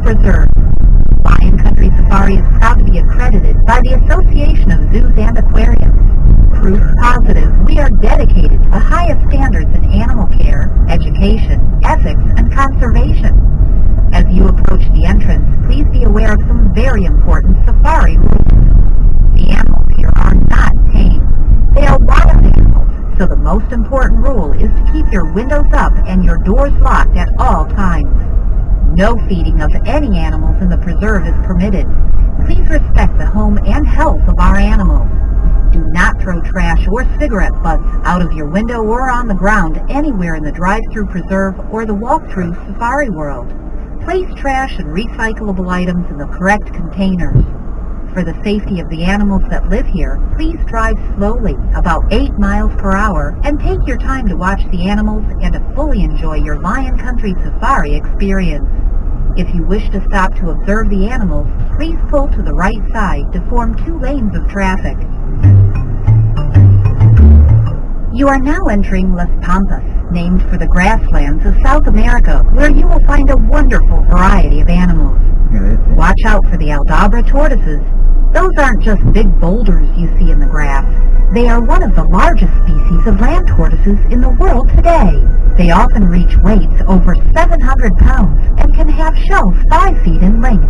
Preserve. Lion Country Safari is proud to be accredited by the Association of Zoos and Aquariums. Proof positive, we are dedicated to the highest standards in animal care, education, ethics, and conservation. As you approach the entrance, please be aware of some very important safari rules. The animals here are not tame. They are wild animals, so the most important rule is to keep your windows up and your doors locked at all times. No feeding of any animals in the preserve is permitted. Please respect the home and health of our animals. Do not throw trash or cigarette butts out of your window or on the ground anywhere in the drive-thru preserve or the walk-through safari world. Place trash and recyclable items in the correct containers. For the safety of the animals that live here, please drive slowly, about 8 miles per hour, and take your time to watch the animals and to fully enjoy your Lion Country Safari experience. If you wish to stop to observe the animals, please pull to the right side to form 2 lanes of traffic. You are now entering Las Pampas, named for the grasslands of South America, where you will find a wonderful variety of animals. Watch out for the Aldabra tortoises. Those aren't just big boulders you see in the grass. They are one of the largest species of land tortoises in the world today. They often reach weights over 700 pounds and can have shells 5 feet in length.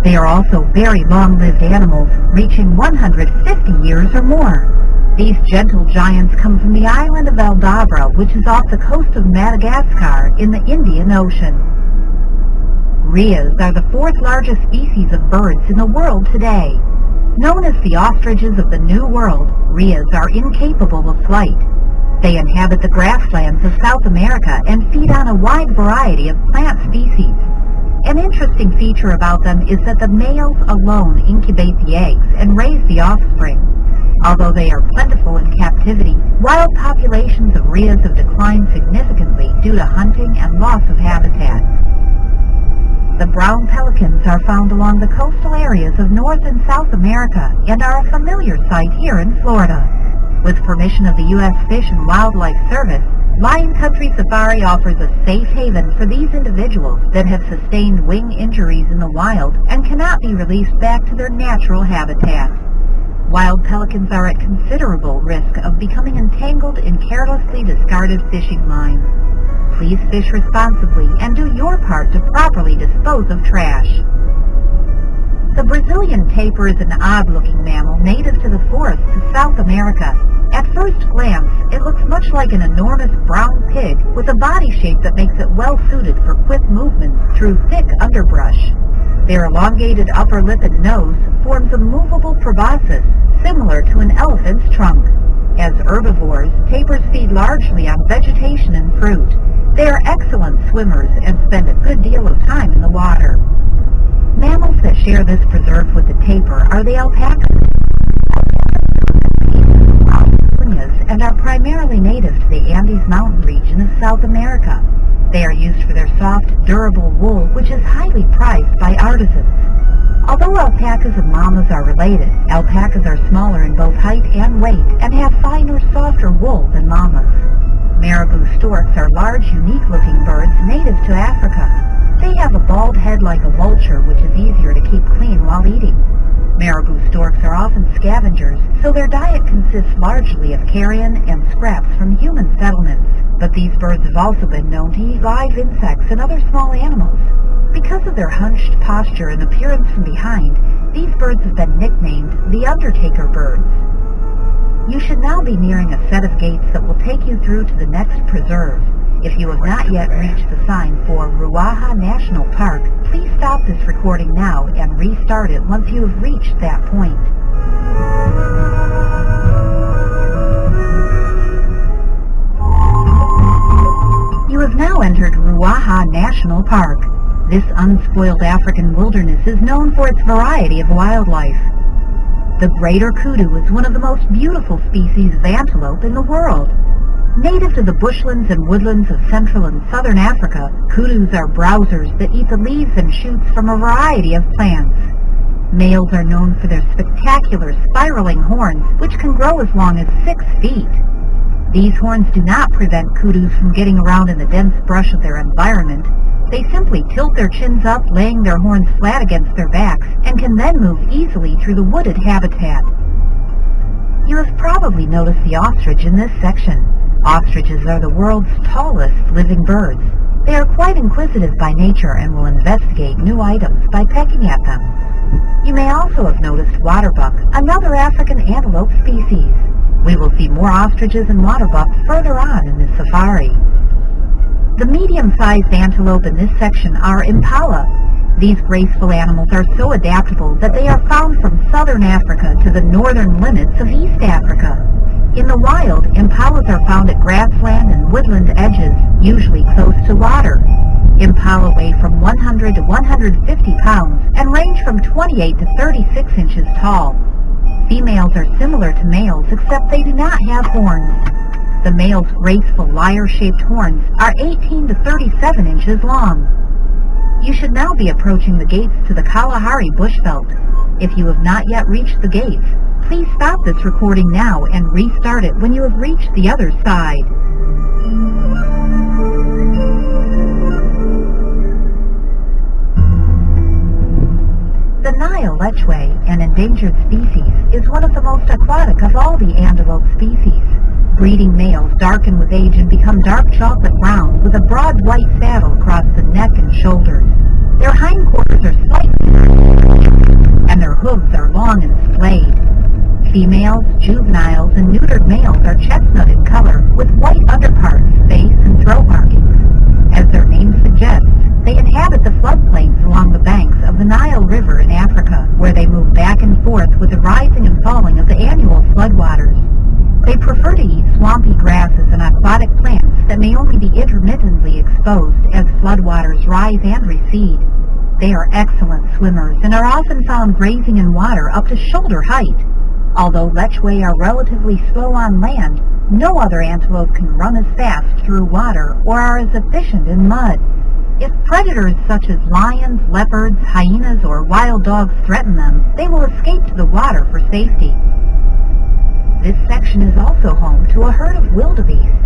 They are also very long-lived animals, reaching 150 years or more. These gentle giants come from the island of Aldabra, which is off the coast of Madagascar in the Indian Ocean. Rheas are the 4th largest species of birds in the world today. Known as the ostriches of the New World, rheas are incapable of flight. They inhabit the grasslands of South America and feed on a wide variety of plant species. An interesting feature about them is that the males alone incubate the eggs and raise the offspring. Although they are plentiful in captivity, wild populations of rheas have declined significantly due to hunting and loss of habitat. The brown pelicans are found along the coastal areas of North and South America and are a familiar sight here in Florida. With permission of the U.S. Fish and Wildlife Service, Lion Country Safari offers a safe haven for these individuals that have sustained wing injuries in the wild and cannot be released back to their natural habitat. Wild pelicans are at considerable risk of becoming entangled in carelessly discarded fishing lines. Please fish responsibly and do your part to properly dispose of trash. The Brazilian tapir is an odd-looking mammal native to the forests of South America. At first glance, it looks much like an enormous brown pig with a body shape that makes it well-suited for quick movements through thick underbrush. Their elongated upper lip and nose forms a movable proboscis, similar to an elephant's trunk. As herbivores, tapirs feed largely on vegetation and fruit. They are excellent swimmers and spend a good deal of time in the water. Mammals that share this preserve with the tapir are the alpacas. And are primarily native to the Andes mountain region of South America. They are used for their soft, durable wool, which is highly prized by artisans. Although alpacas and llamas are related, alpacas are smaller in both height and weight and have finer, softer wool than llamas. Marabou storks are large, unique-looking birds native to Africa. They have a bald head like a vulture, which is easier to keep clean while eating. Marabou storks are often scavengers, so their diet consists largely of carrion and scraps from human settlements. But these birds have also been known to eat live insects and other small animals. Because of their hunched posture and appearance from behind, these birds have been nicknamed the Undertaker birds. You should now be nearing a set of gates that will take you through to the next preserve. If you have not yet reached the sign for Ruaha National Park, please stop this recording now and restart it once you have reached that point. You have now entered Ruaha National Park. This unspoiled African wilderness is known for its variety of wildlife. The greater kudu is one of the most beautiful species of antelope in the world. Native to the bushlands and woodlands of Central and Southern Africa, kudus are browsers that eat the leaves and shoots from a variety of plants. Males are known for their spectacular spiraling horns, which can grow as long as 6 feet. These horns do not prevent kudus from getting around in the dense brush of their environment. They simply tilt their chins up, laying their horns flat against their backs, and can then move easily through the wooded habitat. You have probably noticed the ostrich in this section. Ostriches are the world's tallest living birds. They are quite inquisitive by nature and will investigate new items by pecking at them. You may also have noticed waterbuck, another African antelope species. We will see more ostriches and waterbucks further on in this safari. The medium-sized antelope in this section are impala. These graceful animals are so adaptable that they are found from southern Africa to the northern limits of East Africa. In the wild, impalas are found at grassland and woodland edges, usually close to water. Impala weigh from 100 to 150 pounds and range from 28 to 36 inches tall. Females are similar to males except they do not have horns. The male's graceful lyre-shaped horns are 18 to 37 inches long. You should now be approaching the gates to the Kalahari bushveld. If you have not yet reached the gates, please stop this recording now and restart it when you have reached the other side. The Nile lechwe, an endangered species, is one of the most aquatic of all the antelope species. Breeding males darken with age and become dark chocolate brown with a broad white saddle across the neck and shoulders. Their hindquarters are slightly and their hooves are long and splayed. Females, juveniles, and neutered males are chestnut in color with white underparts, face, and throat markings. As their name suggests, they inhabit the floodplains along the banks of the Nile River in Africa, where they move back and forth with the rising and falling of the annual floodwaters. They prefer to eat swampy grasses and aquatic plants that may only be intermittently exposed as floodwaters rise and recede. They are excellent swimmers and are often found grazing in water up to shoulder height. Although lechwe are relatively slow on land, no other antelope can run as fast through water or are as efficient in mud. If predators such as lions, leopards, hyenas, or wild dogs threaten them, they will escape to the water for safety. This section is also home to a herd of wildebeest.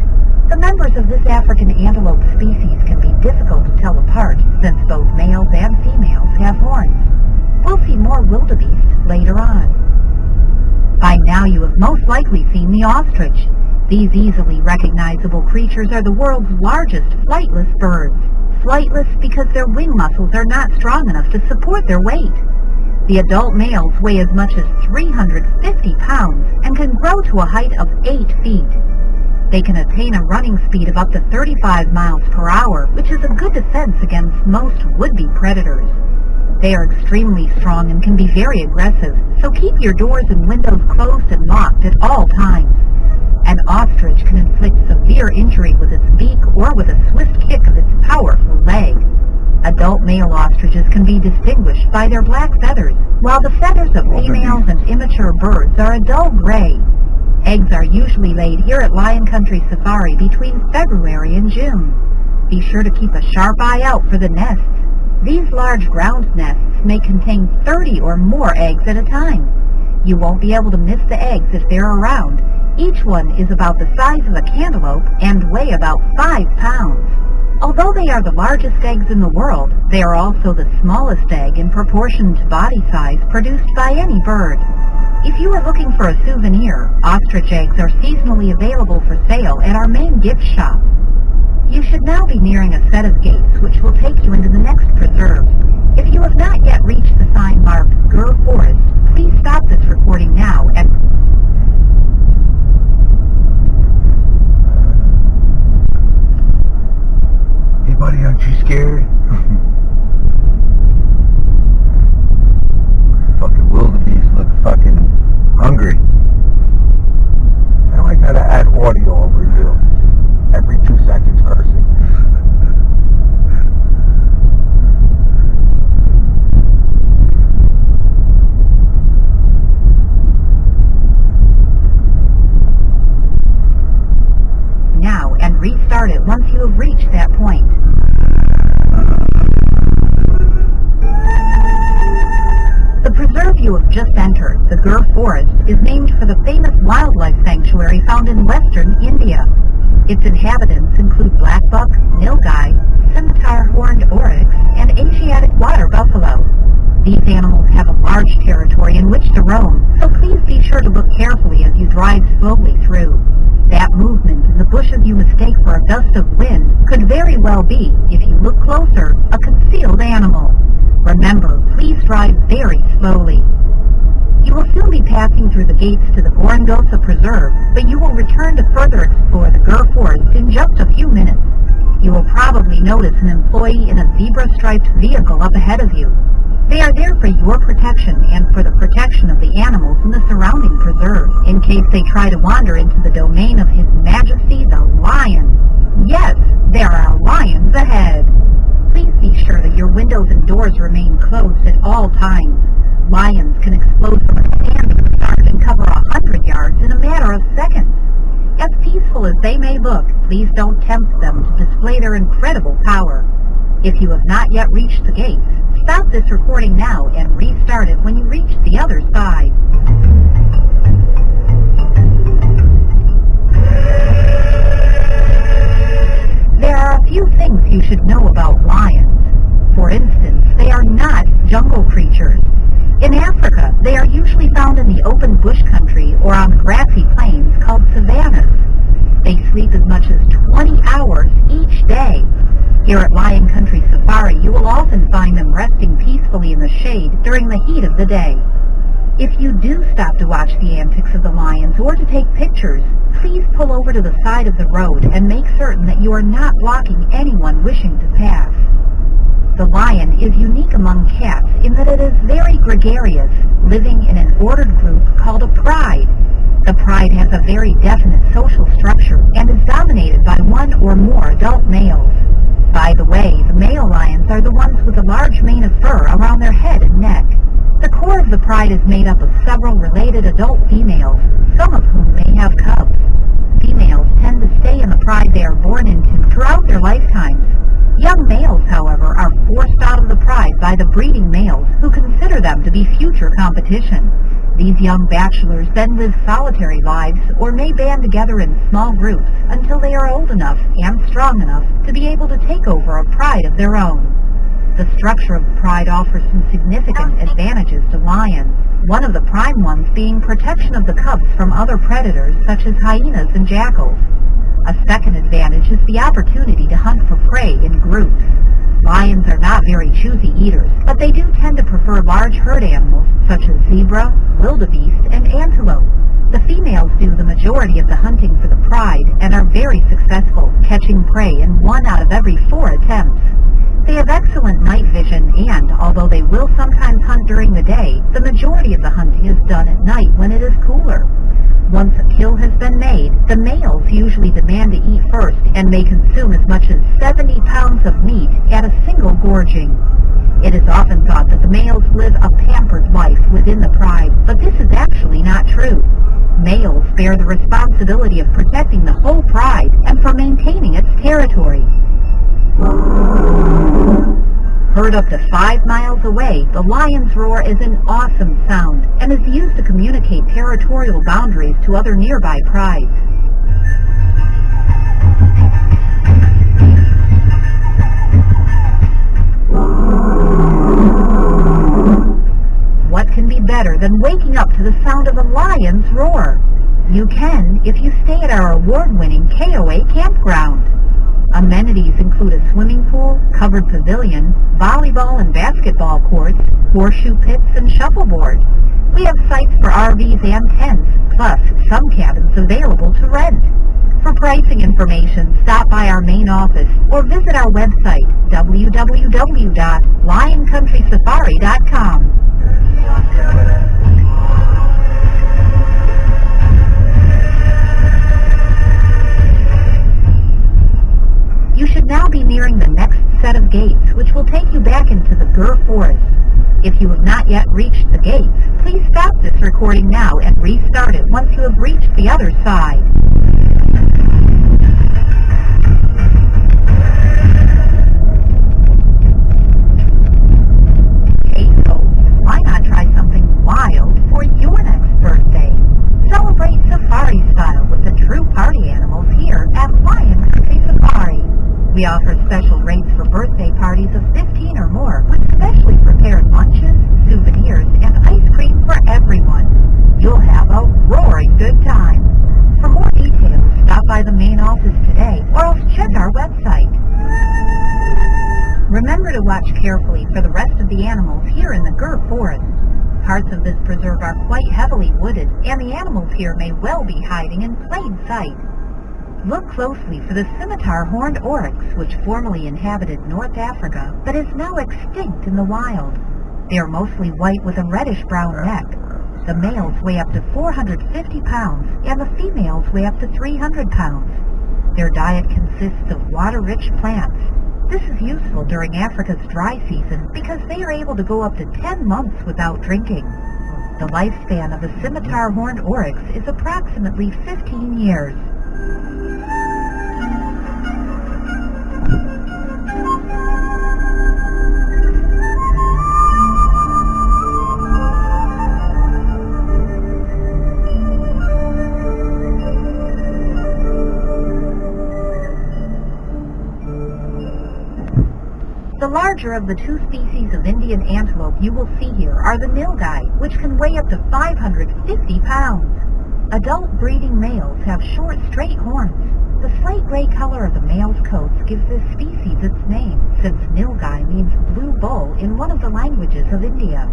The members of this African antelope species can be difficult to tell apart since both males and females have horns. We'll see more wildebeest later on. By now you have most likely seen the ostrich. These easily recognizable creatures are the world's largest flightless birds. Flightless because their wing muscles are not strong enough to support their weight. The adult males weigh as much as 350 pounds and can grow to a height of 8 feet. They can attain a running speed of up to 35 miles per hour, which is a good defense against most would-be predators. They are extremely strong and can be very aggressive, so keep your doors and windows closed and locked at all times. An ostrich can inflict severe injury with its beak or with a swift kick of its powerful leg. Adult male ostriches can be distinguished by their black feathers, while the feathers of females and immature birds are a dull gray. Eggs are usually laid here at Lion Country Safari between February and June. Be sure to keep a sharp eye out for the nests. These large ground nests may contain 30 or more eggs at a time. You won't be able to miss the eggs if they're around. Each one is about the size of a cantaloupe and weigh about 5 pounds. Although they are the largest eggs in the world, they are also the smallest egg in proportion to body size produced by any bird. If you are looking for a souvenir, ostrich eggs are seasonally available for sale at our main gift shop. You should now be nearing a set of gates which will take you into the next preserve. If you have not yet reached the sign marked Gur Forest, please stop this recording now and Hey buddy, aren't you scared? Fucking wildebeest look fucking hungry. Now I gotta add audio over you every 2 seconds, cursing. now and restart it once you have reached that point. The preserve you have just entered, the Gur Forest, is named for the famous wildlife sanctuary found in western India. Its inhabitants include blackbuck, nilgai, scimitar-horned oryx, and Asiatic water buffalo. These animals have a large territory in which to roam, so please be sure to look carefully as you drive slowly through. That movement in the bushes you mistake for a gust of wind could very well be, if you look closer, a concealed animal. Remember, please drive very slowly. You will soon be passing through the gates to the Gorongosa Preserve, but you will return to further explore the Gur Forest in just a few minutes. You will probably notice an employee in a zebra-striped vehicle up ahead of you. They are there for your protection and for the protection of the animals in the surrounding preserve, in case they try to wander into the domain of His Majesty the Lion. Yes, there are lions ahead. Please be sure that your windows and doors remain closed at all times. Lions can explode from a standing start and cover 100 yards in a matter of seconds. As peaceful as they may look, please don't tempt them to display their incredible power. If you have not yet reached the gates, stop this recording now and restart it when you reach the other side. There are a few things you should know about lions. For instance, they are not jungle creatures. In Africa, they are usually found in the open bush country or on grassy plains called savannas. They sleep as much as 20 hours each day. Here at Lion Country Safari, you will often find them resting peacefully in the shade during the heat of the day. If you do stop to watch the antics of the lions or to take pictures, please pull over to the side of the road and make certain that you are not blocking anyone wishing to pass. The lion is unique among cats in that it is very gregarious, living in an ordered group called a pride. The pride has a very definite social structure and is dominated by one or more adult males. By the way, the male lions are the ones with a large mane of fur around their head and neck. The core of the pride is made up of several related adult females, some of whom may have cubs. Females tend to stay in the pride they are born into throughout their lifetimes. Young males, however, are forced out of the pride by the breeding males, who consider them to be future competition. These young bachelors then live solitary lives or may band together in small groups until they are old enough and strong enough to be able to take over a pride of their own. The structure of the pride offers some significant advantages to lions, one of the prime ones being protection of the cubs from other predators such as hyenas and jackals. A second advantage is the opportunity to hunt for prey in groups. Lions are not very choosy eaters, but they do tend to prefer large herd animals such as zebra, wildebeest, and antelope. The females do the majority of the hunting for the pride and are very successful, catching prey in 1 out of every 4 attempts. They have excellent night vision and, although they will sometimes hunt during the day, the majority of the hunting is done at night when it is cooler. Once a kill has been made, the males usually demand to eat first and may consume as much as 70 pounds of meat at a single gorging. It is often thought that the males live a pampered life within the pride, but this is actually not true. Males bear the responsibility of protecting the whole pride and for maintaining its territory. Heard up to 5 miles away, the lion's roar is an awesome sound and is used to communicate territorial boundaries to other nearby prides. What can be better than waking up to the sound of a lion's roar? You can if you stay at our award-winning KOA campground. Amenities include a swimming pool, covered pavilion, volleyball and basketball courts, horseshoe pits, and shuffleboard. We have sites for RVs and tents, plus some cabins available to rent. For pricing information, stop by our main office or visit our website, www.lioncountrysafari.com. You should now be nearing the next set of gates, which will take you back into the Gur Forest. If you have not yet reached the gates, please stop this recording now and restart it once you have reached the other side. Hey folks, why not try something wild for your next birthday? Celebrate safari style with the true party animals here at Lion Country Safari. We offer special rates for watch carefully for the rest of the animals here in the Gir Forest. Parts of this preserve are quite heavily wooded, and the animals here may well be hiding in plain sight. Look closely for the scimitar horned oryx, which formerly inhabited North Africa, but is now extinct in the wild. They are mostly white with a reddish-brown neck. The males weigh up to 450 pounds, and the females weigh up to 300 pounds. Their diet consists of water-rich plants. This is useful during Africa's dry season because they are able to go up to 10 months without drinking. The lifespan of the scimitar horned oryx is approximately 15 years. The larger of the two species of Indian antelope you will see here are the nilgai, which can weigh up to 550 pounds. Adult breeding males have short, straight horns. The slate gray color of the male's coats gives this species its name, since nilgai means blue bull in one of the languages of India.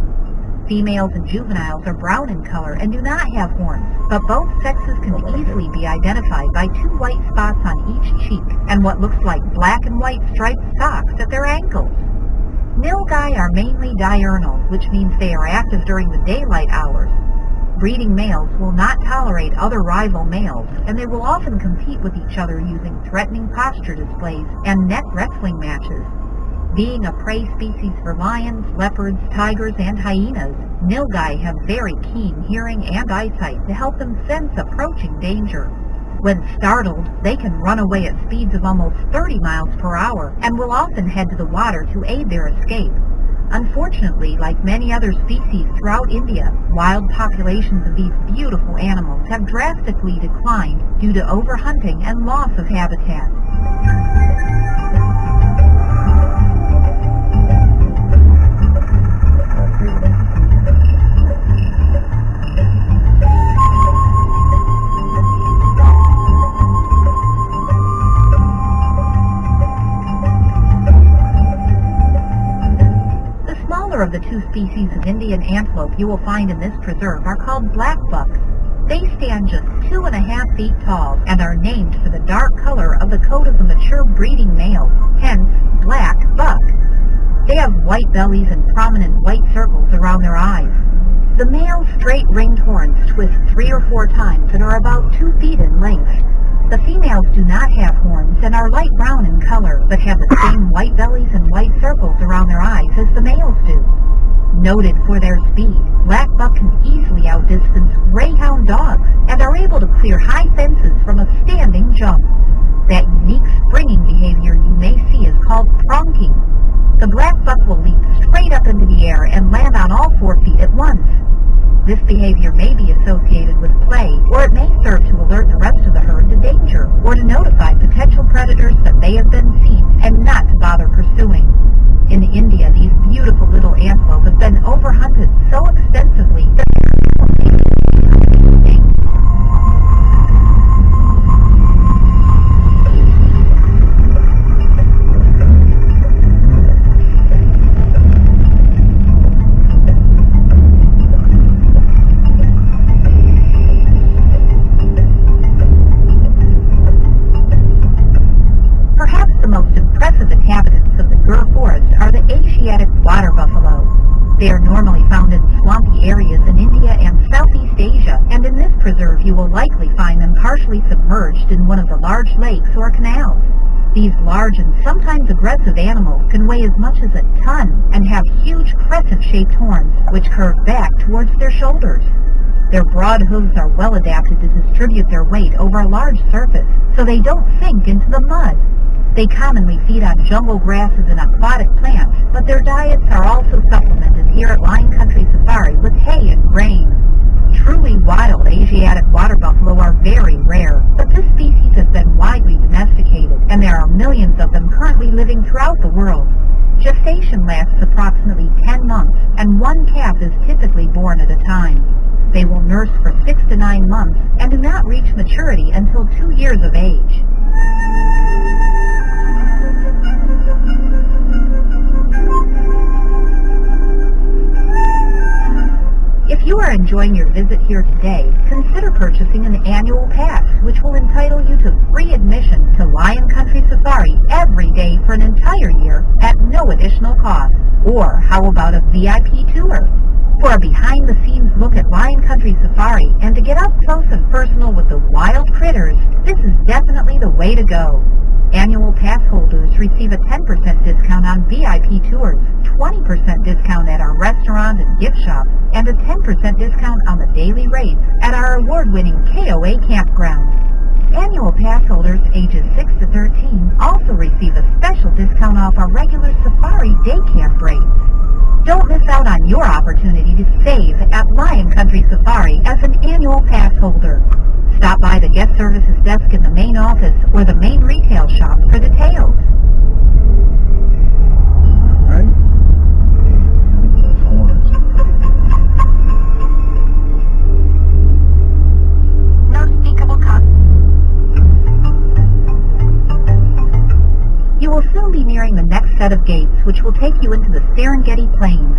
Females and juveniles are brown in color and do not have horns, but both sexes can easily be identified by two white spots on each cheek and what looks like black and white striped socks at their ankles. Nilgai are mainly diurnal, which means they are active during the daylight hours. Breeding males will not tolerate other rival males, and they will often compete with each other using threatening posture displays and neck wrestling matches. Being a prey species for lions, leopards, tigers, and hyenas, nilgai have very keen hearing and eyesight to help them sense approaching danger. When startled, they can run away at speeds of almost 30 miles per hour and will often head to the water to aid their escape. Unfortunately, like many other species throughout India, wild populations of these beautiful animals have drastically declined due to overhunting and loss of habitat. Of the two species of Indian antelope you will find in this preserve are called black bucks. They stand just 2.5 feet tall and are named for the dark color of the coat of the mature breeding male, hence black buck. They have white bellies and prominent white circles around their eyes. The male's straight ringed horns twist 3 or 4 times and are about 2 feet in length. The females do not have horns and are light brown in color, but have the same white bellies and white circles around their eyes as the males do. Noted for their speed, black buck can easily outdistance greyhound dogs and are able to clear high fences from a standing jump. That unique springing behavior you may see is called pronking. The black buck will leap straight up into the air and land on all 4 feet at once. This behavior may be associated with play, or it may serve to alert the rest of the herd to danger, or to notify potential predators that they have been seen and not to bother pursuing. In India, these beautiful little antelope have been overhunted so extensively that they are extinct. Inhabitants of the Gir Forest are the Asiatic water buffalo. They are normally found in swampy areas in India and Southeast Asia, and in this preserve you will likely find them partially submerged in one of the large lakes or canals. These large and sometimes aggressive animals can weigh as much as a ton and have huge crescent-shaped horns which curve back towards their shoulders. Their broad hooves are well adapted to distribute their weight over a large surface, so they don't sink into the mud. They commonly feed on jungle grasses and aquatic plants, but their diets are also supplemented here at Lion Country Safari with hay and grain. Truly wild Asiatic water buffalo are very rare, but this species has been widely domesticated, and there are millions of them currently living throughout the world. Gestation lasts approximately 10 months, and one calf is typically born at a time. They will nurse for 6 to 9 months and do not reach maturity until 2 years of age. you are enjoying your visit here today, consider purchasing an annual pass, which will entitle you to free admission to Lion Country Safari every day for an entire year at no additional cost. Or how about a VIP tour? For a behind-the-scenes look at Lion Country Safari and to get up close and personal with the wild critters, this is definitely the way to go. Annual pass holders receive a 10% discount on VIP tours, 20% discount at our restaurant and gift shop, and a 10% discount on the daily rates at our award-winning KOA campground. Annual pass holders ages 6 to 13 also receive a special discount off our regular safari day camp rates. Don't miss out on your opportunity to save at Lion Country Safari as an annual pass holder. Stop by the guest services desk in the main office or the main retail shop for details. Right? No speakable You will soon be nearing the next set of gates, which will take you into the Serengeti Plains.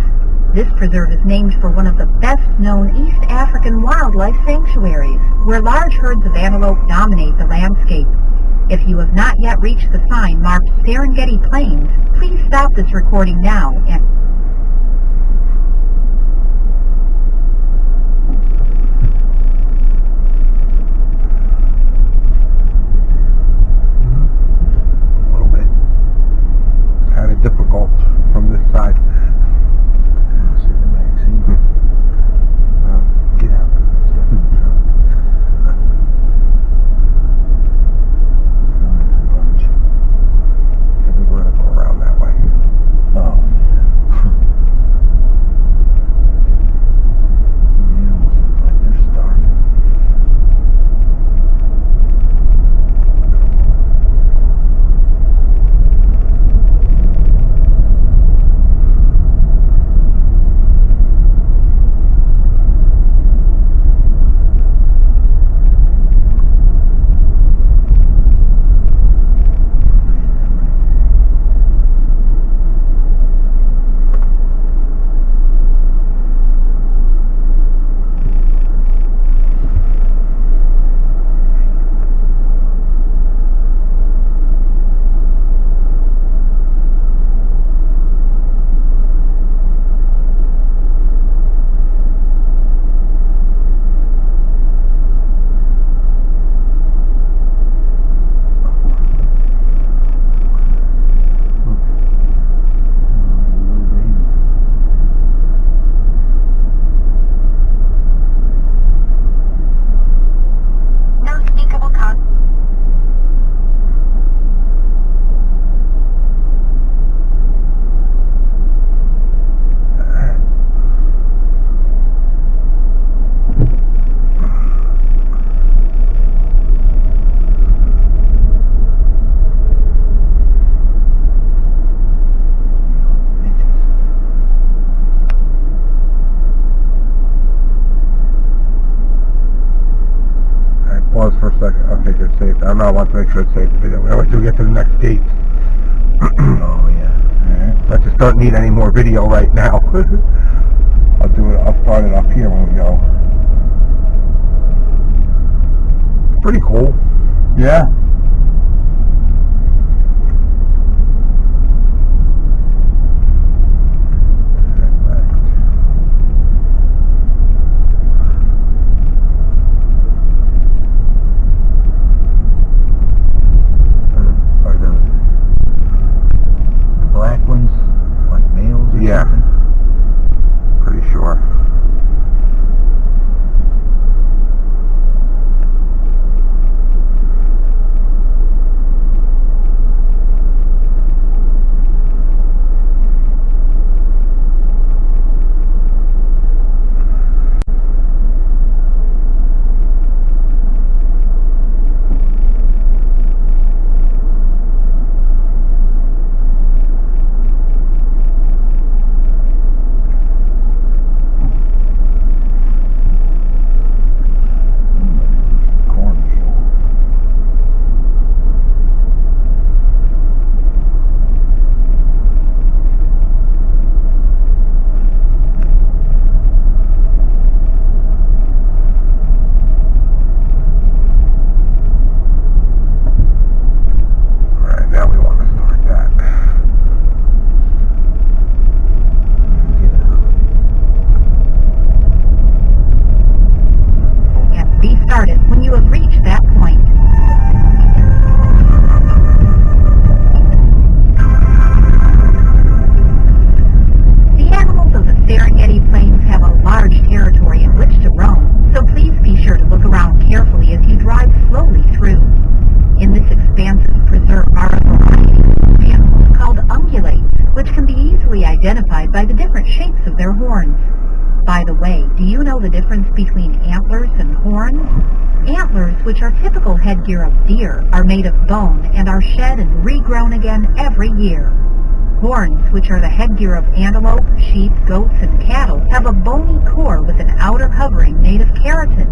This preserve is named for one of the best-known East African wildlife sanctuaries, where large herds of antelope dominate the landscape. If you have not yet reached the sign marked Serengeti Plains, please stop this recording now and difficult from this side. Get out. We're going to go around that way. Oh. Looks like they're starving. Pause for a second. Okay, good, saved. I want to make sure it's saved the video. Wait till we get to the next gate. Oh, yeah. Alright. Let's just don't need any more video right now. I'll start it up here when we go. Pretty cool. Yeah. Yeah, pretty sure. horns. By the way, do you know the difference between antlers and horns? Antlers, which are typical headgear of deer, are made of bone and are shed and regrown again every year. Horns, which are the headgear of antelope, sheep, goats, and cattle, have a bony core with an outer covering made of keratin.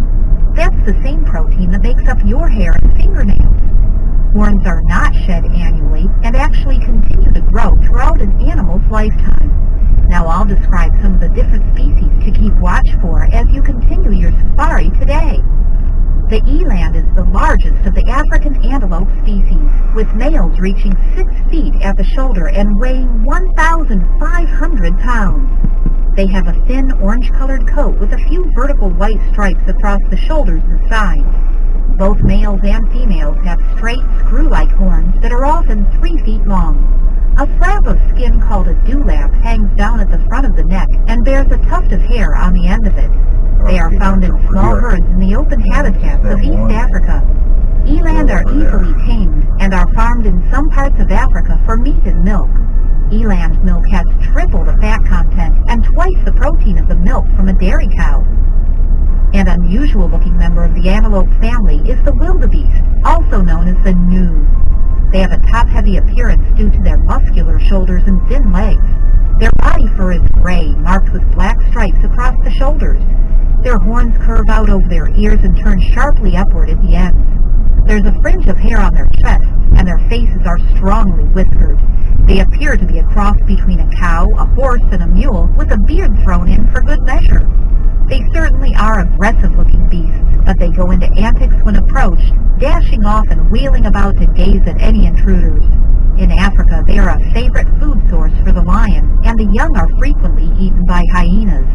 That's the same protein that makes up your hair and fingernails. Horns are not shed annually and actually continue to grow throughout an animal's lifetime. Now I'll describe some of the different species to keep watch for as you continue your safari today. The eland is the largest of the African antelope species, with males reaching 6 feet at the shoulder and weighing 1,500 pounds. They have a thin orange-colored coat with a few vertical white stripes across the shoulders and sides. Both males and females have straight, screw-like horns that are often 3 feet long. A flap of skin called a dewlap hangs down at the front of the neck and bears a tuft of hair on the end of it. They are found in small herds in the open habitats of East Africa. Eland are easily tamed and are farmed in some parts of Africa for meat and milk. Eland milk has triple the fat content and twice the protein of the milk from a dairy cow. An unusual-looking member of the antelope family is the wildebeest, also known as the gnu. They have a top-heavy appearance due to their muscular shoulders and thin legs. Their body fur is gray, marked with black stripes across the shoulders. Their horns curve out over their ears and turn sharply upward at the ends. There's a fringe of hair on their chests, and their faces are strongly whiskered. They appear to be a cross between a cow, a horse, and a mule, with a beard thrown in for good measure. They certainly are aggressive-looking beasts, but they go into antics when approached, dashing off and wheeling about to gaze at any intruders. In Africa, they are a favorite food source for the lion, and the young are frequently eaten by hyenas.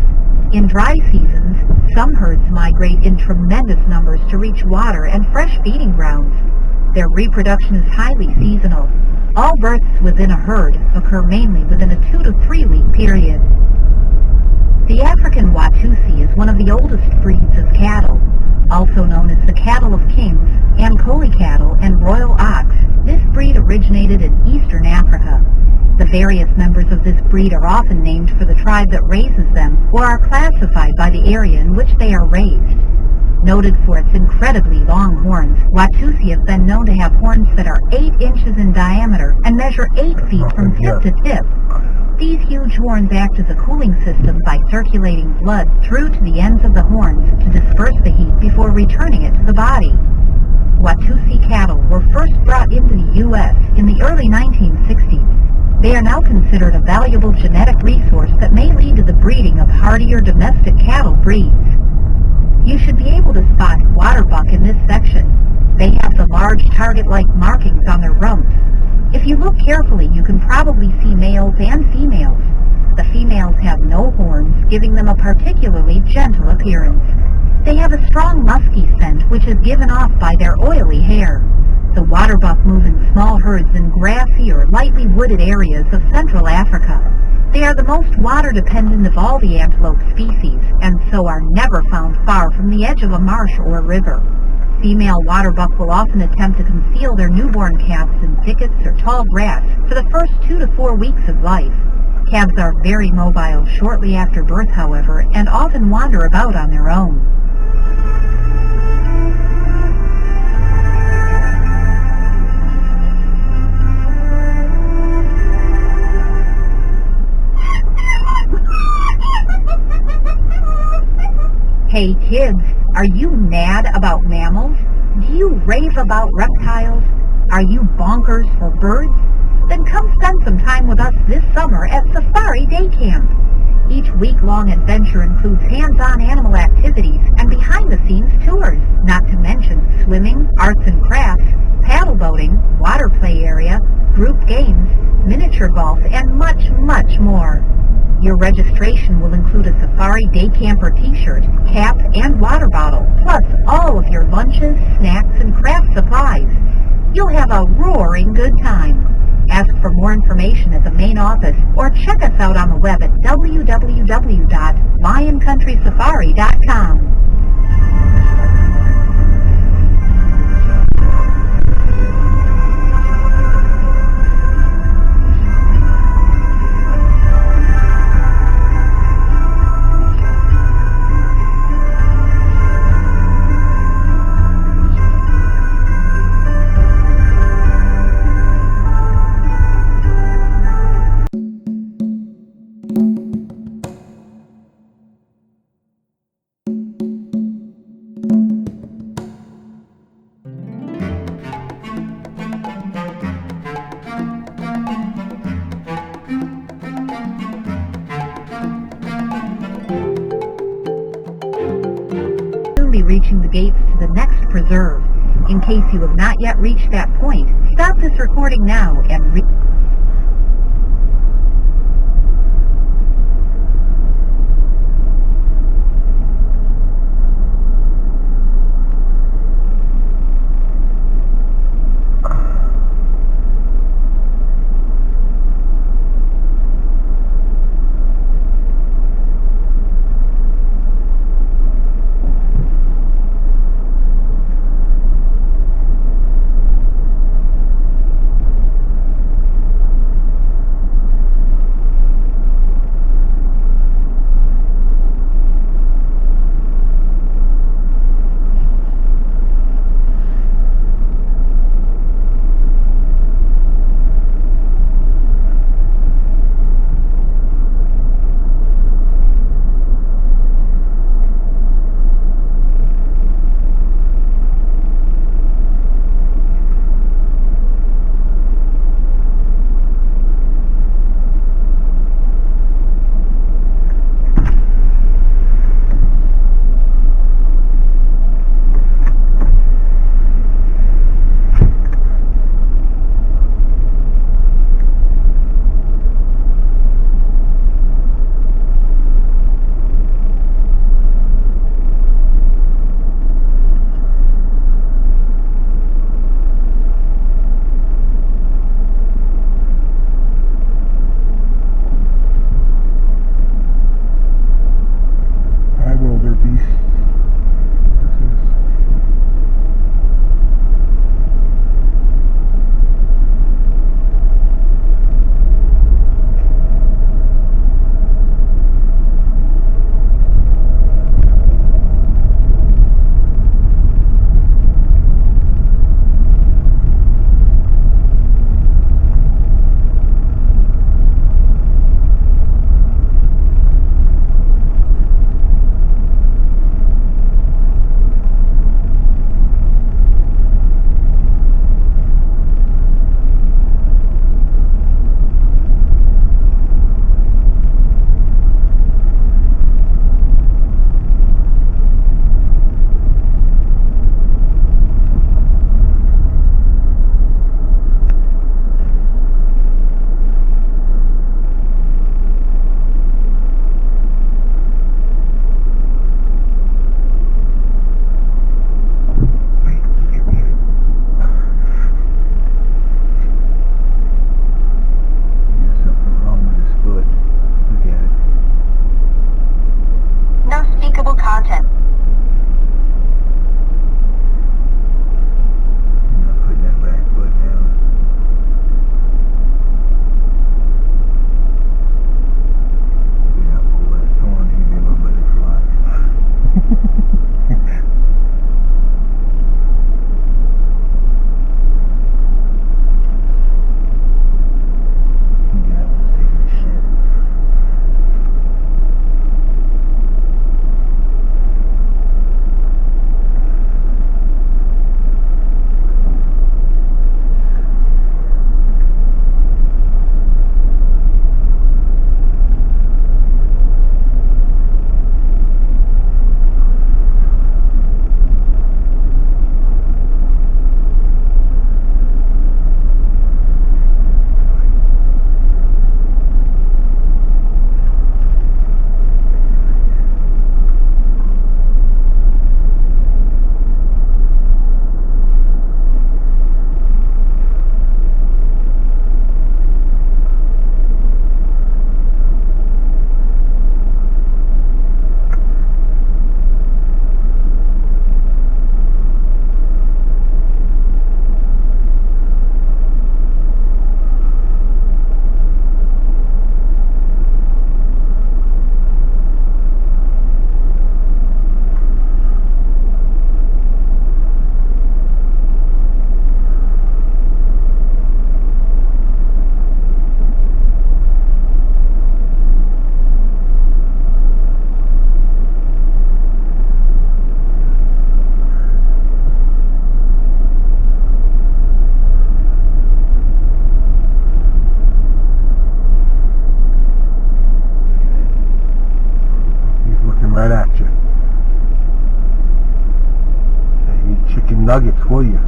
In dry seasons, some herds migrate in tremendous numbers to reach water and fresh feeding grounds. Their reproduction is highly seasonal. All births within a herd occur mainly within a 2 to 3 week period. The African Watusi is one of the oldest breeds of cattle, also known as the cattle of kings, Ankoli cattle, and royal ox. This breed originated in eastern Africa. The various members of this breed are often named for the tribe that raises them, or are classified by the area in which they are raised. Noted for its incredibly long horns, Watusi have been known to have horns that are 8 inches in diameter and measure 8 feet from tip to tip. These huge horns act as a cooling system by circulating blood through to the ends of the horns to disperse the heat before returning it to the body. Watusi cattle were first brought into the U.S. in the early 1960s. They are now considered a valuable genetic resource that may lead to the breeding of hardier domestic cattle breeds. You should be able to spot waterbuck in this section. They have the large target-like markings on their rumps. If you look carefully, you can probably see males and females. The females have no horns, giving them a particularly gentle appearance. They have a strong musky scent, which is given off by their oily hair. The waterbuck move in small herds in grassy or lightly wooded areas of Central Africa. They are the most water-dependent of all the antelope species, and so are never found far from the edge of a marsh or a river. Female waterbuck will often attempt to conceal their newborn calves in thickets or tall grass for the first 2 to 4 weeks of life. Calves are very mobile shortly after birth, however, and often wander about on their own. Hey kids, are you mad about mammals? Do you rave about reptiles? Are you bonkers for birds? Then come spend some time with us this summer at Safari Day Camp. Each week-long adventure includes hands-on animal activities and behind-the-scenes tours, not to mention swimming, arts and crafts, paddle boating, water play area, group games, miniature golf, and much, much more. Your registration will include a Safari Day Camper t-shirt, cap, and water bottle, plus all of your lunches, snacks, and craft supplies. You'll have a roaring good time. Ask for more information at the main office or check us out on the web at www.lioncountrysafari.com. be reaching the gates to the next preserve. In case you have not yet reached that point, stop this recording now and nuggets, will you?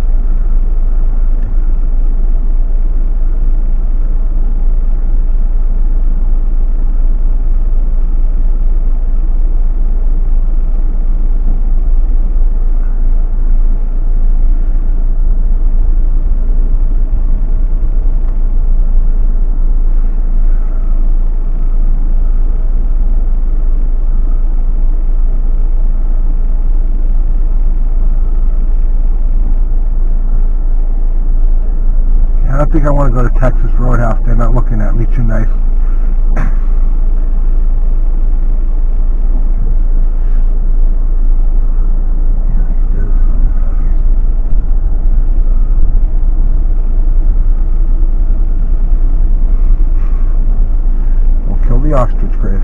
I don't think I want to go to Texas Roadhouse. They're not looking at me too nice. We'll kill the ostrich, Grace.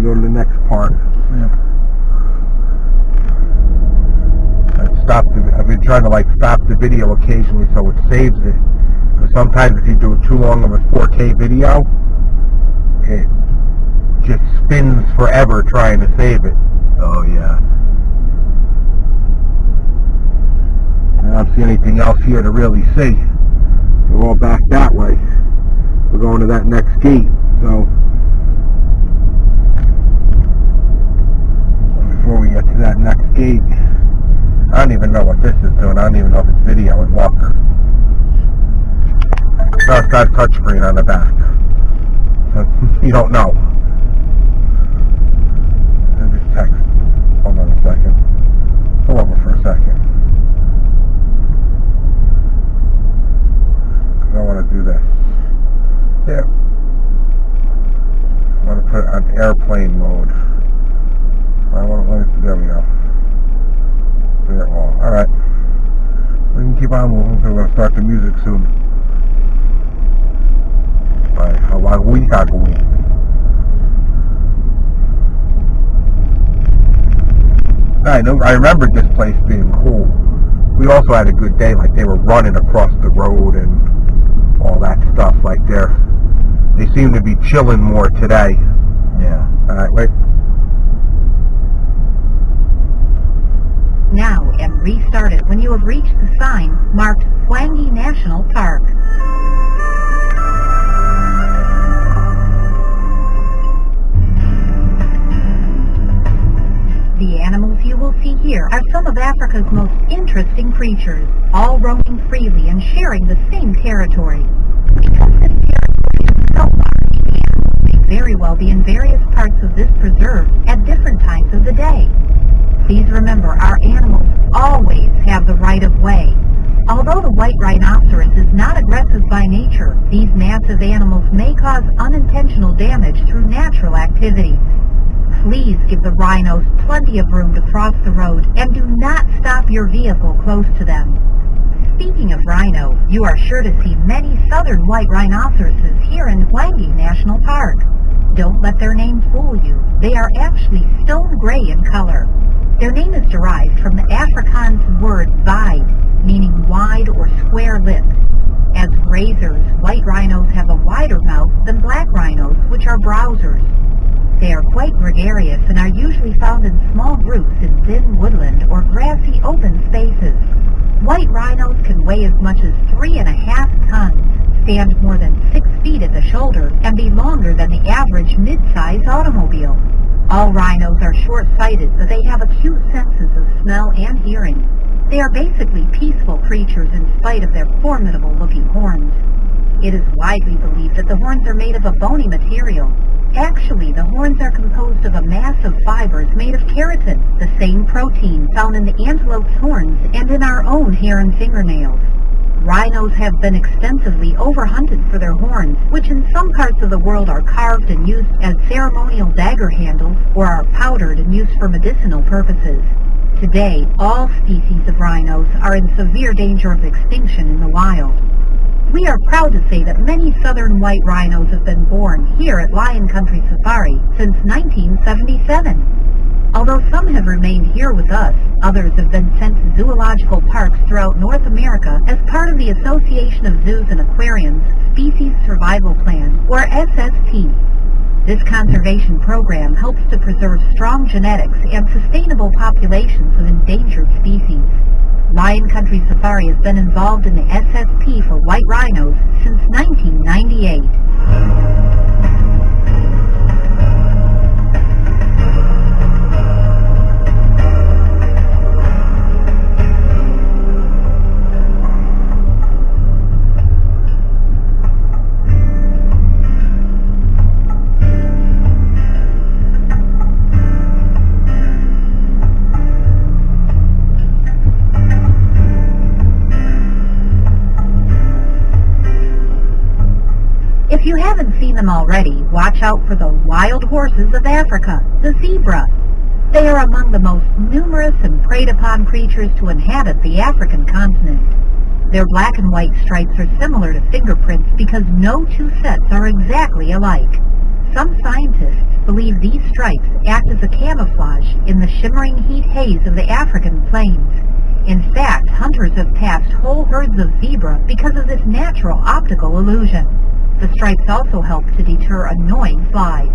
Go to the next part. Yeah. I've been trying to stop the video occasionally so it saves it. Because sometimes if you do too long of a 4K video, it just spins forever trying to save it. Oh yeah. I don't see anything else here to really see. We're all back that way. We're going to that next gate. So before we get to that next gate, I don't even know what this is doing. I don't even know if it's video and walk. No, it's got a touchscreen on the back. So you don't know. Let me just text. Hold on a second. Pull over for a second. Because I want to do this. There. I want to put it on airplane mode. There we go. There, alright. We can keep on moving. We're going to start the music soon. Alright, how long we got going? I remembered this place being cool. We also had a good day, they were running across the road and all that stuff. They seem to be chilling more today. Yeah. Alright, wait. Now and restart it when you have reached the sign marked Flangy National Park. The animals you will see here are some of Africa's most interesting creatures, all roaming freely and sharing the same territory. Because this territory is so large, the animals make very well be in various parts of this preserve at different times of the day. Please remember, our animals always have the right of way. Although the white rhinoceros is not aggressive by nature, these massive animals may cause unintentional damage through natural activities. Please give the rhinos plenty of room to cross the road and do not stop your vehicle close to them. Speaking of rhino, you are sure to see many southern white rhinoceroses here in Ruaha National Park. Don't let their name fool you. They are actually stone gray in color. Their name is derived from the Afrikaans word wide, meaning wide or square-lipped. As grazers, white rhinos have a wider mouth than black rhinos, which are browsers. They are quite gregarious and are usually found in small groups in thin woodland or grassy open spaces. White rhinos can weigh as much as 3.5 tons, stand more than 6 feet at the shoulder, and be longer than the average mid-size automobile. All rhinos are short-sighted, but they have acute senses of smell and hearing. They are basically peaceful creatures in spite of their formidable-looking horns. It is widely believed that the horns are made of a bony material. Actually, the horns are composed of a mass of fibers made of keratin, the same protein found in the antelope's horns and in our own hair and fingernails. Rhinos have been extensively overhunted for their horns, which in some parts of the world are carved and used as ceremonial dagger handles or are powdered and used for medicinal purposes. Today, all species of rhinos are in severe danger of extinction in the wild. We are proud to say that many southern white rhinos have been born here at Lion Country Safari since 1977. Although some have remained here with us, others have been sent to zoological parks throughout North America as part of the Association of Zoos and Aquariums Species Survival Plan, or SSP. This conservation program helps to preserve strong genetics and sustainable populations of endangered species. Lion Country Safari has been involved in the SSP for white rhinos since 1998. If you haven't seen them already, watch out for the wild horses of Africa, the zebra. They are among the most numerous and preyed-upon creatures to inhabit the African continent. Their black and white stripes are similar to fingerprints because no two sets are exactly alike. Some scientists believe these stripes act as a camouflage in the shimmering heat haze of the African plains. In fact, hunters have passed whole herds of zebra because of this natural optical illusion. The stripes also help to deter annoying flies.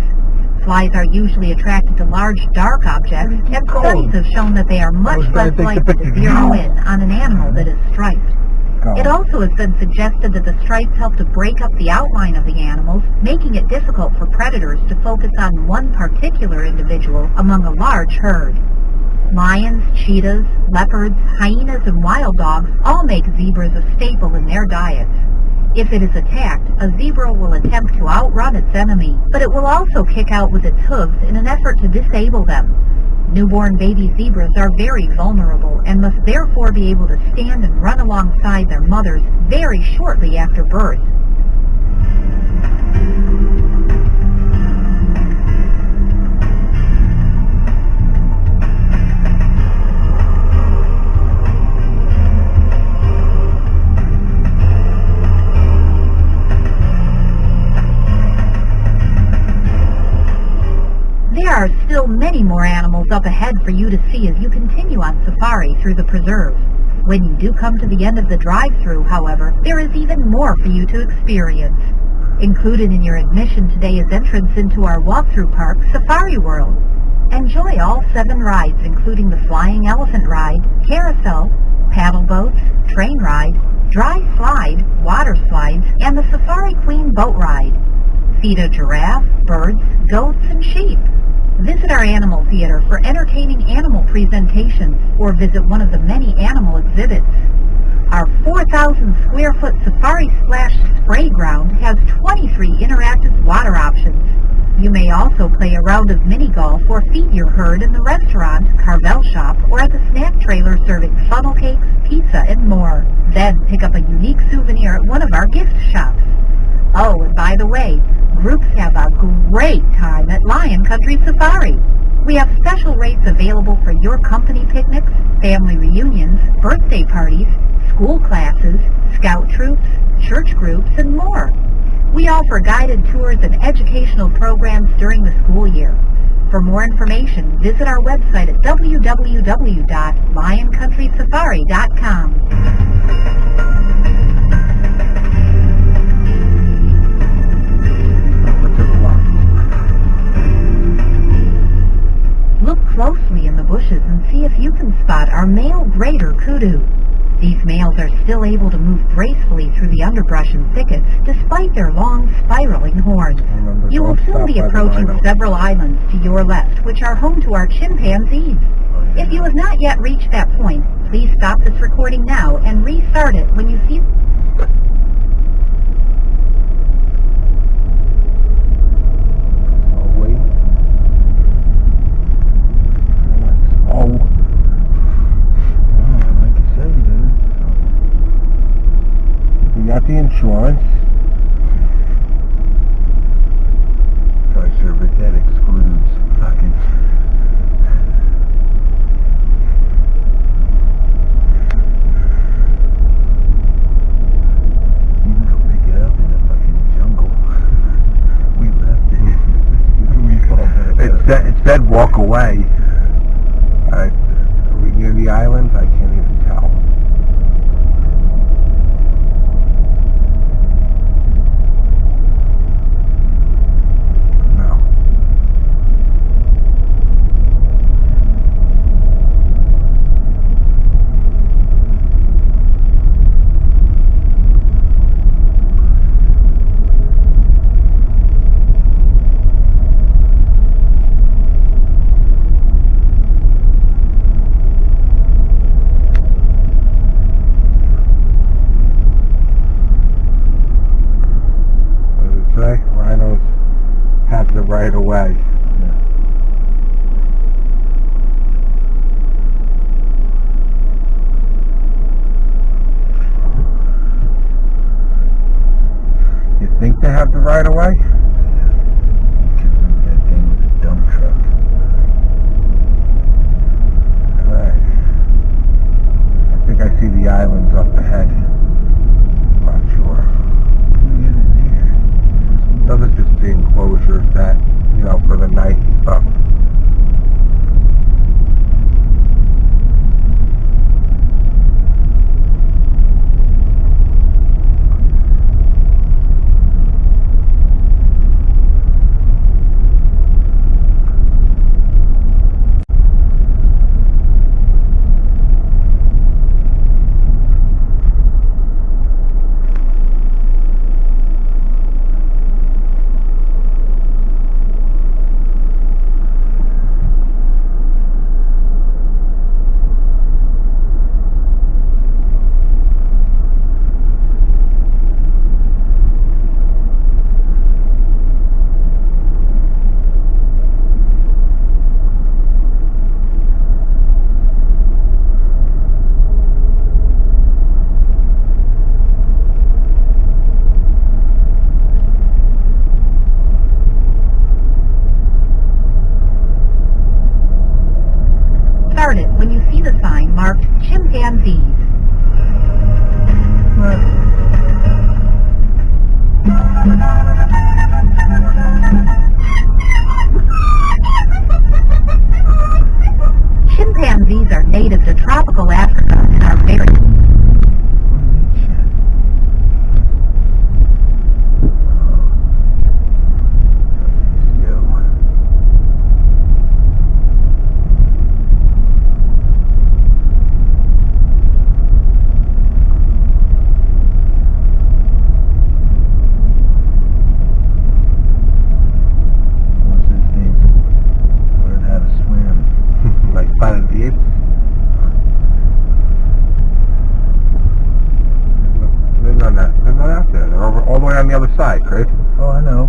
Flies are usually attracted to large, dark objects, and studies have shown that they are much less likely to zero in on an animal that is striped. It also has been suggested that the stripes help to break up the outline of the animals, making it difficult for predators to focus on one particular individual among a large herd. Lions, cheetahs, leopards, hyenas, and wild dogs all make zebras a staple in their diets. If it is attacked, a zebra will attempt to outrun its enemy, but it will also kick out with its hooves in an effort to disable them. Newborn baby zebras are very vulnerable and must therefore be able to stand and run alongside their mothers very shortly after birth. There are still many more animals up ahead for you to see as you continue on safari through the preserve. When you do come to the end of the drive-thru, however, there is even more for you to experience. Included in your admission today is entrance into our walkthrough park, Safari World. Enjoy all 7 rides, including the flying elephant ride, carousel, paddle boats, train ride, dry slide, water slides, and the Safari Queen boat ride. Feed a giraffe, birds, goats, and sheep. Visit our animal theater for entertaining animal presentations or visit one of the many animal exhibits. Our 4,000 square foot Safari Splash Spray Ground has 23 interactive water options. You may also play a round of mini golf or feed your herd in the restaurant, carvel shop, or at the snack trailer serving funnel cakes, pizza, and more. Then pick up a unique souvenir at one of our gift shops. Oh, and by the way, groups have a great time at Lion Country Safari. We have special rates available for your company picnics, family reunions, birthday parties, school classes, scout troops, church groups, and more. We offer guided tours and educational programs during the school year. For more information, visit our website at www.lioncountrysafari.com. Look closely in the bushes and see if you can spot our male greater kudu. These males are still able to move gracefully through the underbrush and thickets despite their long, spiraling horns. You will soon be approaching several islands to your left, which are home to our chimpanzees. If you have not yet reached that point, please stop this recording now and restart it when you see... The insurance. Sorry, sir, but that excludes fucking... You can go pick it up in the fucking jungle. We left it. It said walk away. Are we near the islands? I can't even tell. Rhinos have the right of way. You think they have the right of way? You could link that thing with a dump truck. Right. I think I see the islands up ahead. Not sure. Those are just the enclosures that, you know, for the night and stuff. Start it when you see the sign marked Chimpanzees. Chimpanzees are native to tropical Africa and are very... They're not out there. They're over all the way on the other side, Chris. Oh, I know.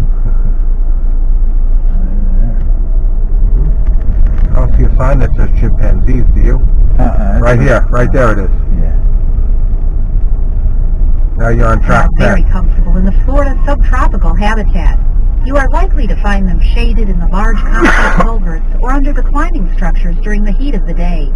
sign that says chimpanzees, do you? Right here, right there it is. Yeah. Now you're on They track are very 10. comfortable in the Florida subtropical habitat. You are likely to find them shaded in the large concrete culverts or under the climbing structures during the heat of the day.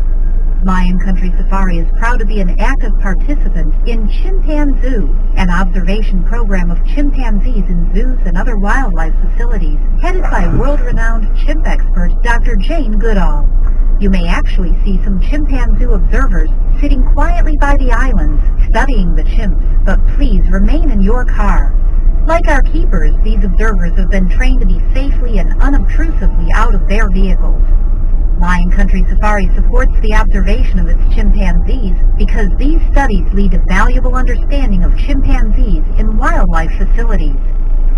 Lion Country Safari is proud to be an active participant in Chimpanzee, an observation program of chimpanzees in zoos and other wildlife facilities, headed by world-renowned chimp expert Dr. Jane Goodall. You may actually see some chimpanzee observers sitting quietly by the islands, studying the chimps, but please remain in your car. Like our keepers, these observers have been trained to be safely and unobtrusively out of their vehicles. Lion Country Safari supports the observation of its chimpanzees because these studies lead to valuable understanding of chimpanzees in wildlife facilities.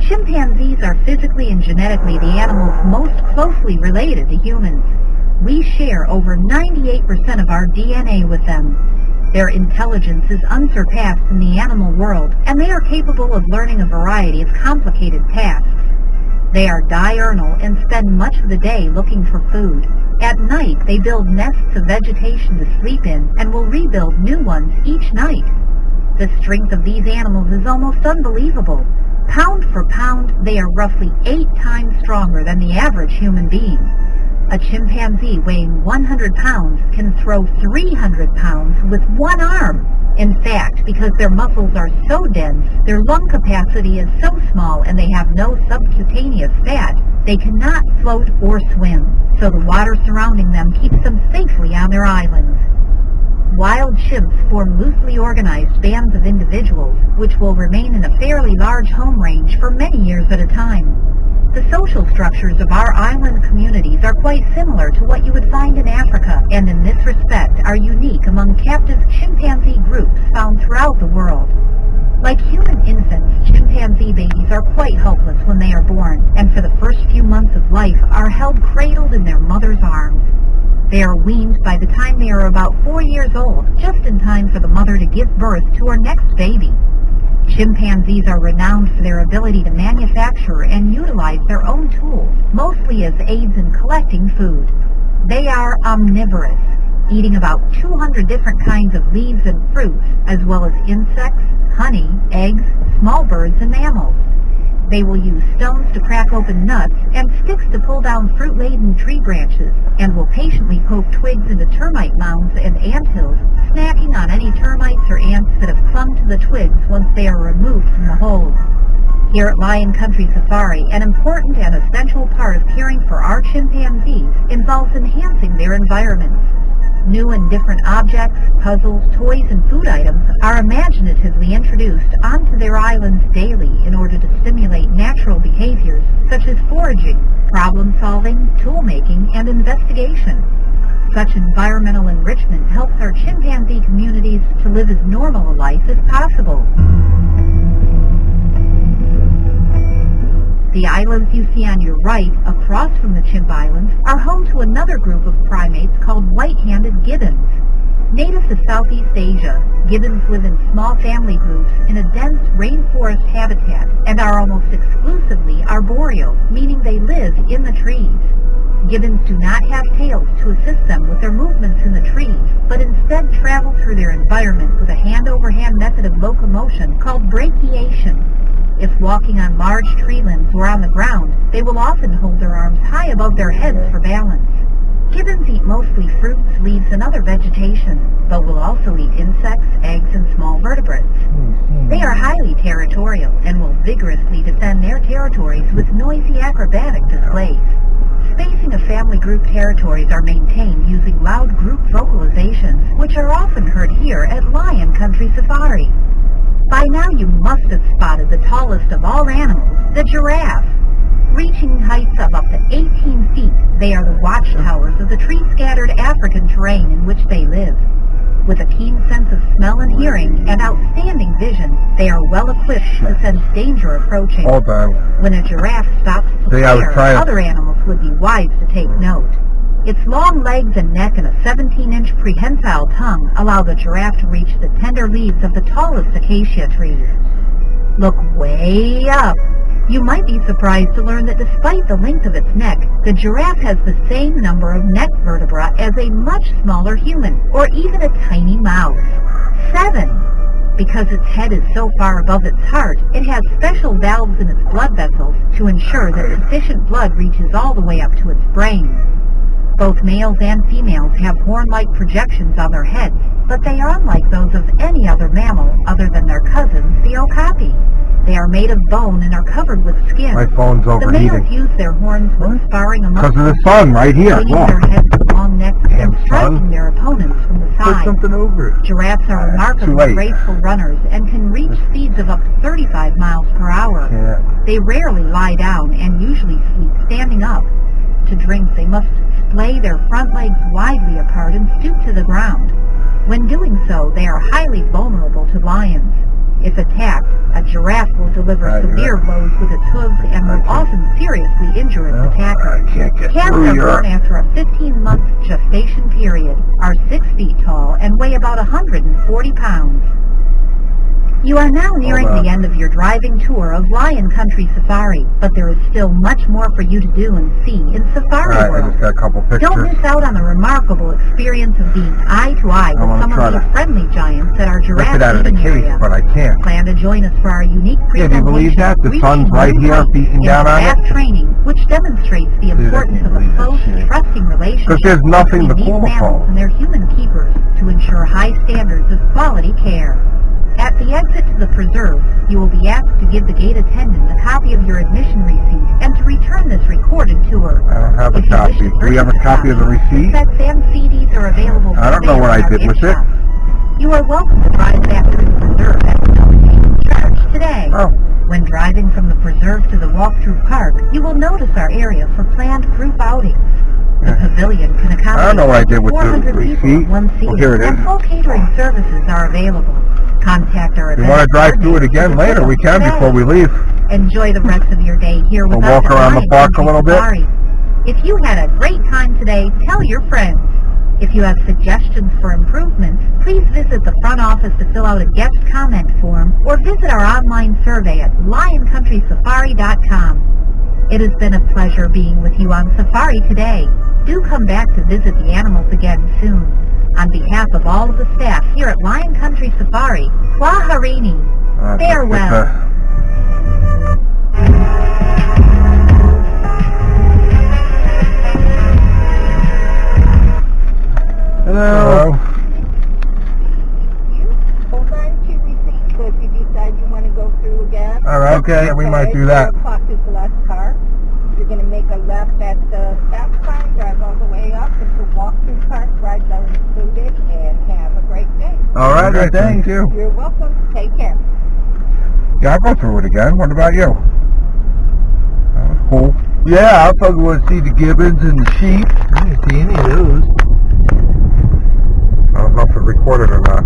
Chimpanzees are physically and genetically the animals most closely related to humans. We share over 98% of our DNA with them. Their intelligence is unsurpassed in the animal world, and they are capable of learning a variety of complicated tasks. They are diurnal and spend much of the day looking for food. At night, they build nests of vegetation to sleep in and will rebuild new ones each night. The strength of these animals is almost unbelievable. Pound for pound, they are roughly 8 times stronger than the average human being. A chimpanzee weighing 100 pounds can throw 300 pounds with one arm. In fact, because their muscles are so dense, their lung capacity is so small and they have no subcutaneous fat, they cannot float or swim, so the water surrounding them keeps them safely on their islands. Wild chimps form loosely organized bands of individuals, which will remain in a fairly large home range for many years at a time. The social structures of our island communities are quite similar to what you would find in Africa, and in this respect are unique among captive chimpanzee groups found throughout the world. Like human infants, chimpanzee babies are quite helpless when they are born, and for the first few months of life are held cradled in their mother's arms. They are weaned by the time they are about 4 years old, just in time for the mother to give birth to her next baby. Chimpanzees are renowned for their ability to manufacture and utilize their own tools, mostly as aids in collecting food. They are omnivorous, eating about 200 different kinds of leaves and fruits, as well as insects, honey, eggs, small birds, and mammals. They will use stones to crack open nuts and sticks to pull down fruit-laden tree branches, and will patiently poke twigs into termite mounds and anthills, snacking on any termites or ants that have clung to the twigs once they are removed from the holes. Here at Lion Country Safari, an important and essential part of caring for our chimpanzees involves enhancing their environments. New and different objects, puzzles, toys, and food items are imaginatively introduced onto their islands daily in order to stimulate natural behaviors such as foraging, problem-solving, tool-making, and investigation. Such environmental enrichment helps our chimpanzee communities to live as normal a life as possible. The islands you see on your right, across from the Chimp Islands, are home to another group of primates called white-handed gibbons. Native to Southeast Asia, gibbons live in small family groups in a dense rainforest habitat and are almost exclusively arboreal, meaning they live in the trees. Gibbons do not have tails to assist them with their movements in the trees, but instead travel through their environment with a hand-over-hand method of locomotion called brachiation. If walking on large tree limbs or on the ground, they will often hold their arms high above their heads for balance. Gibbons eat mostly fruits, leaves, and other vegetation, but will also eat insects, eggs, and small vertebrates. They are highly territorial and will vigorously defend their territories with noisy acrobatic displays. Spacing of family group territories are maintained using loud group vocalizations, which are often heard here at Lion Country Safari. By now you must have spotted the tallest of all animals, the giraffe. Reaching heights of up to 18 feet, they are the watchtowers of the tree-scattered African terrain in which they live. With a keen sense of smell and hearing and outstanding vision, they are well equipped to sense danger approaching. Hold on. When a giraffe stops to stare, other animals would be wise to take note. Its long legs and neck and a 17-inch prehensile tongue allow the giraffe to reach the tender leaves of the tallest acacia trees. Look way up. You might be surprised to learn that despite the length of its neck, the giraffe has the same number of neck vertebrae as a much smaller human, or even a tiny mouse. 7. Because its head is so far above its heart, it has special valves in its blood vessels to ensure that sufficient blood reaches all the way up to its brain. Both males and females have horn-like projections on their heads, but they are unlike those of any other mammal other than their cousins, the okapi. They are made of bone and are covered with skin. My phone's The males overheating. use their horns when sparring among Because of the sun right here. swinging Look. their heads with long necks Damn and striking sun. their opponents from the Put side. something over it. Giraffes are Too remarkably late. graceful runners and can reach speeds of up to 35 miles per hour. Yeah. They rarely lie down and usually sleep standing up. To drink, they must splay their front legs widely apart and stoop to the ground. When doing so, they are highly vulnerable to lions. If attacked, a giraffe will deliver severe blows with its hooves and will often seriously injure its attacker. I can't get Calves through are here. born after a 15-month gestation period, are 6 feet tall, and weigh about 140 pounds. You are now nearing the end of your driving tour of Lion Country Safari, but there is still much more for you to do and see in Safari Alright, I World. just got a couple Don't pictures. miss out on the remarkable experience of being eye-to-eye with wanna some try of these to friendly giants at our Rip giraffe it out of the feeding case, area. but I can't. Plan to join us for our unique Yeah, presentation. do you believe that? The sun's right here beating down on it? Giraffe training, which demonstrates the importance of a believe that close, shit. trusting relationship Because there's nothing to between pull these mammals from. and their human keepers to ensure high standards of quality care. At the exit to the preserve, you will be asked to give the gate attendant a copy of your admission receipt and to return this recorded tour. I don't have a If you wish copy. to Do we have a purchase copy of the receipt? Cassettes and CDs are available. I don't know what I for did sale with at it. our in-shop. You are welcome to drive back through the preserve at no payment charge today. Oh. When driving from the preserve to the walk-through park, you will notice our area for planned group outings. The pavilion can accommodate I don't know what I did with the 400 people receipt. in one seat, Well, here it is. and full catering services are available. Contact our If you event want to drive through it again coordinator later, we can today. before we leave. Enjoy the rest of your day here with We'll us walk at around the Lion park a Country little bit. Safari. If you had a great time today, tell your friends. If you have suggestions for improvements, please visit the front office to fill out a guest comment form or visit our online survey at lioncountrysafari.com. It has been a pleasure being with you on Safari today. Do come back to visit the animals again soon. On behalf of all of the staff here at Lion Country Safari, Kwaharini. Farewell. Hello. Hold on to your receipt, so if you decide you want to go through again. All right. Okay. Yeah, we might do that. 4 o'clock is the last car. You're going to make a left at the stop sign, drive all the way up. It's a walk-through park, rides are included, and have a great day. All right. Okay, thank you. You're welcome. Take care. Yeah, I'll go through it again. What about you? That was cool. Yeah, I'll probably want to see the gibbons and the sheep. I didn't see any of those. I don't know if it recorded or not.